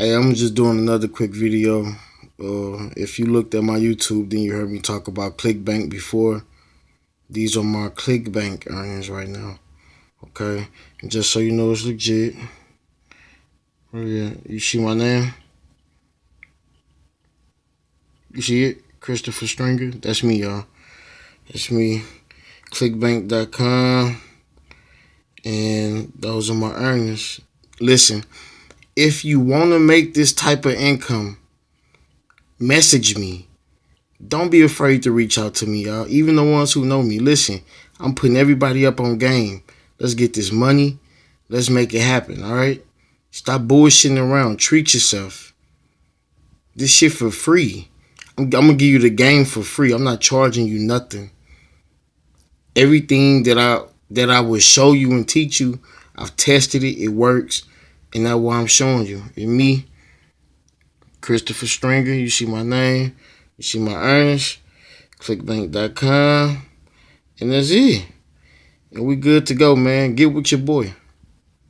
Hey, I'm just doing another quick video. If you looked at my YouTube, then you heard me talk about Clickbank before. These are my Clickbank earnings right now. Okay, and just so you know, it's legit. Oh yeah, you see my name? You see it? Christopher Stringer. That's me, y'all. That's me. Clickbank.com, and those are my earnings. Listen, if you want to make this type of income, message me. Don't be afraid to reach out to me, y'all. Even the ones who know me. Listen, I'm putting everybody up on game. Let's get this money. Let's make it happen, all right? Stop bullshitting around. Treat yourself. This shit for free. I'm going to give you the game for free. I'm not charging you nothing. Everything that I will show you and teach you, I've tested it. It works. And that's why I'm showing you. And me, Christopher Stringer. You see my name. You see my earnings. Clickbank.com. And that's it. And we good to go, man. Get with your boy.